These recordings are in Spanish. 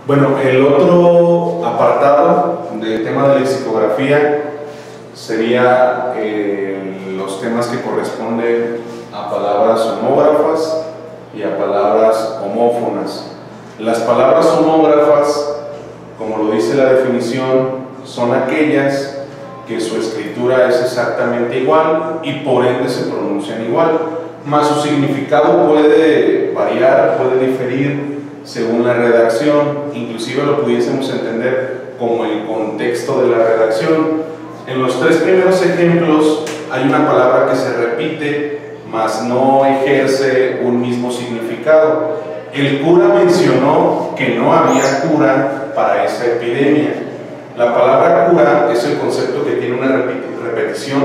Bueno, el otro apartado del tema de lexicografía sería los temas que corresponden a palabras homógrafas y a palabras homófonas. Las palabras homógrafas, como lo dice la definición, son aquellas que su escritura es exactamente igual y por ende se pronuncian igual, mas su significado puede variar, puede diferir según la redacción, inclusive lo pudiésemos entender como el contexto de la redacción. En los tres primeros ejemplos hay una palabra que se repite, mas no ejerce un mismo significado. El cura mencionó que no había cura para esa epidemia. La palabra cura es el concepto que tiene una repetición,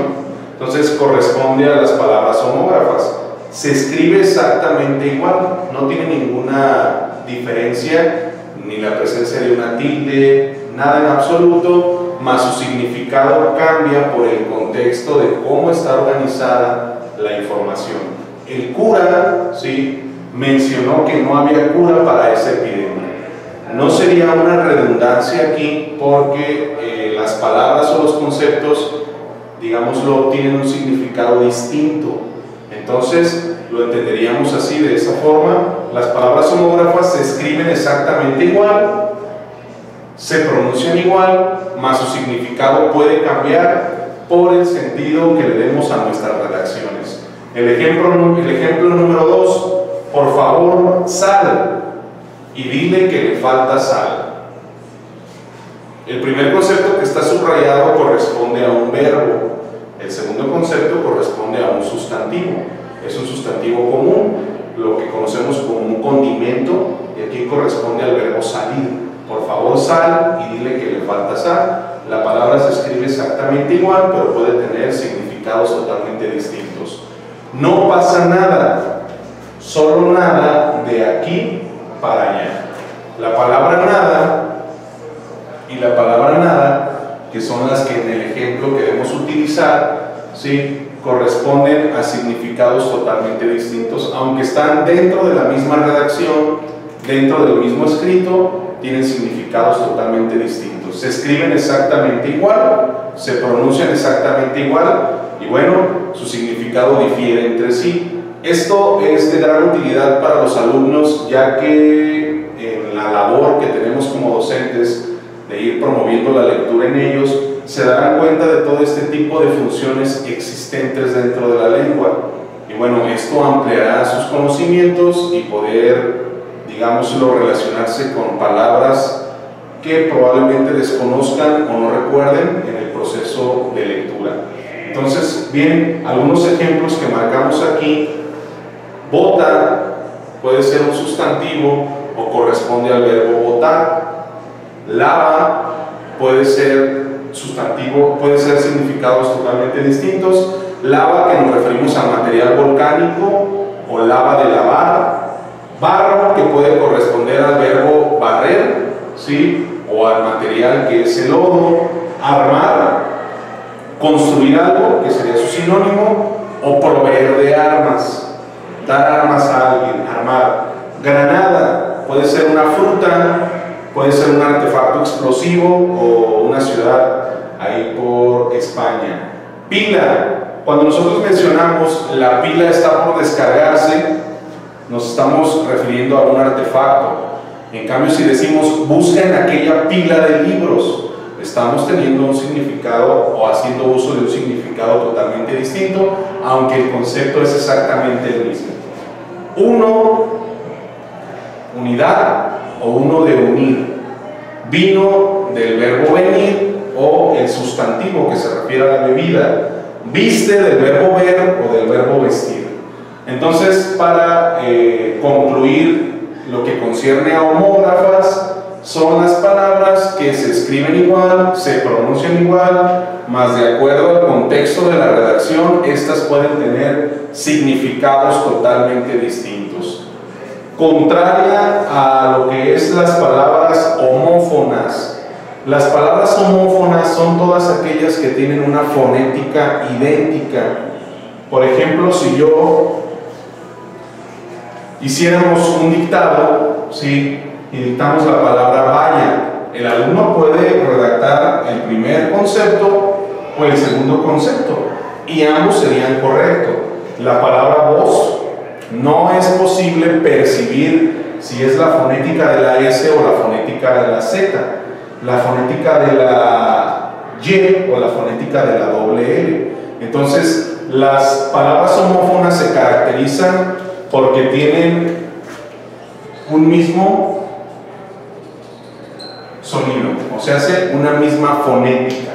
entonces corresponde a las palabras homógrafas. Se escribe exactamente igual, no tiene ninguna diferencia, ni la presencia de una tilde, nada en absoluto, mas su significado cambia por el contexto de cómo está organizada la información. El cura, ¿sí?, mencionó que no había cura para esa epidemia. No sería una redundancia aquí porque las palabras o los conceptos, digámoslo, tienen un significado distinto. Entonces lo entenderíamos así, de esa forma: las palabras homógrafas se escriben exactamente igual, se pronuncian igual, mas su significado puede cambiar por el sentido que le demos a nuestras redacciones. El ejemplo número 2: por favor, sal y dile que le falta sal. El primer concepto que está subrayado corresponde a un verbo. El segundo concepto corresponde a un sustantivo. Es un sustantivo común, lo que conocemos como un condimento, y aquí corresponde al verbo salir. Por favor, sal y dile que le falta sal. La palabra se escribe exactamente igual, pero puede tener significados totalmente distintos. No pasa nada, solo nada de aquí para allá. La palabra nada y la palabra nada, que son las que en el ejemplo queremos utilizar, ¿sí?, corresponden a significados totalmente distintos, aunque están dentro de la misma redacción, dentro del mismo escrito, tienen significados totalmente distintos. Se escriben exactamente igual, se pronuncian exactamente igual, y bueno, su significado difiere entre sí. Esto es de gran utilidad para los alumnos, ya que en la labor que tenemos como docentes de ir promoviendo la lectura en ellos, se darán cuenta de todo este tipo de funciones existentes dentro de la lengua. Y bueno, esto ampliará sus conocimientos y poder, digámoslo, relacionarse con palabras que probablemente desconozcan o no recuerden en el proceso de lectura. Entonces, bien, algunos ejemplos que marcamos aquí: bota puede ser un sustantivo o corresponde al verbo botar. Lava puede ser sustantivo, puede ser significados totalmente distintos. Lava, que nos referimos a material volcánico, o lava de lavar. Barro, que puede corresponder al verbo barrer, ¿sí?, o al material que es el lodo. Armar, construir algo, que sería su sinónimo, o proveer de armas, dar armas a alguien, armar. Granada puede ser una fruta, puede ser un artefacto explosivo o una ciudad ahí por España. Pila, cuando nosotros mencionamos la pila está por descargarse, nos estamos refiriendo a un artefacto. En cambio, si decimos busca en aquella pila de libros, estamos teniendo un significado o haciendo uso de un significado totalmente distinto, aunque el concepto es exactamente el mismo. Uno, unidad, o uno de unir. Vino, del verbo venir, o el sustantivo que se refiere a la bebida. Viste, del verbo ver o del verbo vestir. Entonces, para concluir lo que concierne a homógrafas, son las palabras que se escriben igual, se pronuncian igual, mas de acuerdo al contexto de la redacción, estas pueden tener significados totalmente distintos. Contraria a lo que es las palabras homófonas. Las palabras homófonas son todas aquellas que tienen una fonética idéntica. Por ejemplo, si yo hiciéramos un dictado, ¿sí?, y dictamos la palabra vaya. El alumno puede redactar el primer concepto o el segundo concepto, y ambos serían correctos. La palabra voz no es posible percibir si es la fonética de la S o la fonética de la Z, la fonética de la Y o la fonética de la doble L. Entonces, las palabras homófonas se caracterizan porque tienen un mismo sonido, o sea, hace una misma fonética,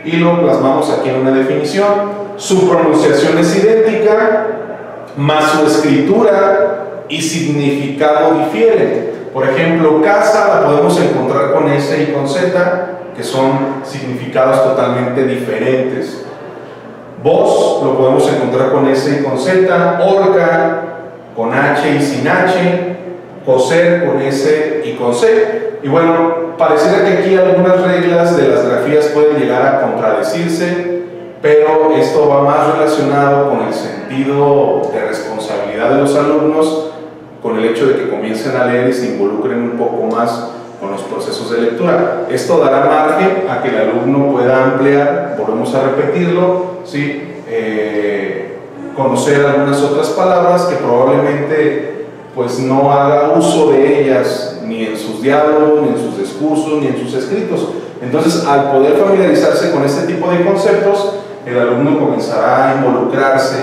y lo plasmamos aquí en una definición. Su pronunciación es idéntica, mas su escritura y significado difieren. Por ejemplo, casa la podemos encontrar con S y con Z, que son significados totalmente diferentes. Voz lo podemos encontrar con S y con Z, horca con H y sin H, coser con S y con C. Y bueno, pareciera que aquí algunas reglas de las grafías pueden llegar a contradecirse, pero esto va más relacionado con el sentido de responsabilidad de los alumnos, con el hecho de que comiencen a leer y se involucren un poco más con los procesos de lectura. Esto dará margen a que el alumno pueda ampliar, volvemos a repetirlo, ¿sí? Conocer algunas otras palabras que probablemente pues no haga uso de ellas ni en sus diálogos, ni en sus discursos, ni en sus escritos. Entonces, al poder familiarizarse con este tipo de conceptos, el alumno comenzará a involucrarse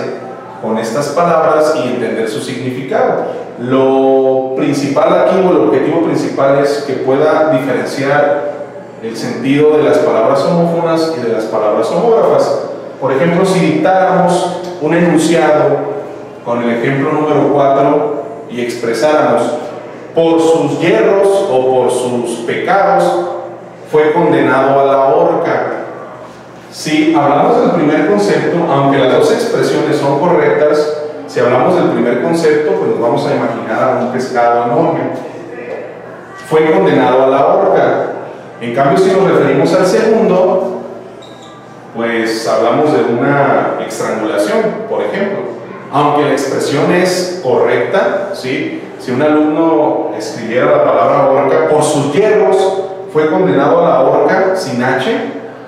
con estas palabras y entender su significado. Lo principal aquí, o el objetivo principal, es que pueda diferenciar el sentido de las palabras homófonas y de las palabras homógrafas. Por ejemplo, si dictáramos un enunciado con el ejemplo número 4 y expresáramos: por sus hierros o por sus pecados fue condenado a la horca. Si hablamos del primer concepto, aunque las dos expresiones son correctas, si hablamos del primer concepto, pues nos vamos a imaginar a un pescado enorme. Fue condenado a la horca. En cambio, si nos referimos al segundo, pues hablamos de una estrangulación, por ejemplo. Aunque la expresión es correcta, ¿sí? Si un alumno escribiera la palabra horca, por sus hierros fue condenado a la horca, sin H,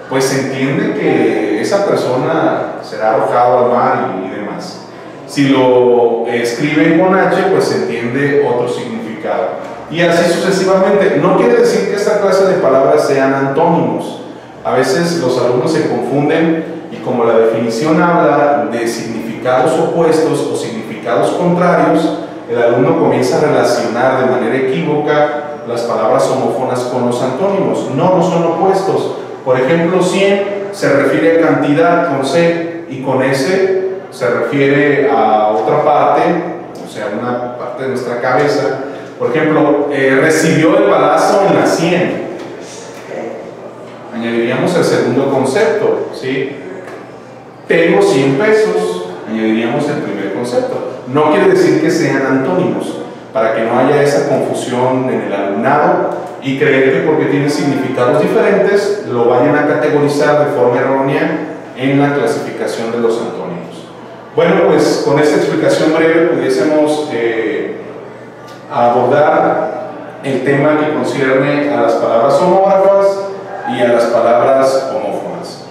pues se entiende que esa persona será arrojado al mar y demás. Si lo escriben con H, pues se entiende otro significado. Y así sucesivamente. No quiere decir que esta clase de palabras sean antónimos. A veces los alumnos se confunden, y como la definición habla de significados opuestos o significados contrarios, el alumno comienza a relacionar de manera equívoca las palabras homófonas con los antónimos. No, no son opuestos. Por ejemplo, 100 se refiere a cantidad con C, y con S se refiere a otra parte, o sea, una parte de nuestra cabeza. Por ejemplo, recibió el balazo en la 100. Añadiríamos el segundo concepto, ¿sí? Tengo 100 pesos, añadiríamos el primer concepto. No quiere decir que sean antónimos, para que no haya esa confusión en el alumnado y creer que porque tienen significados diferentes lo vayan a categorizar de forma errónea en la clasificación de los antónimos. Bueno, pues con esta explicación breve pudiésemos abordar el tema que concierne a las palabras homógrafas y a las palabras homófonas.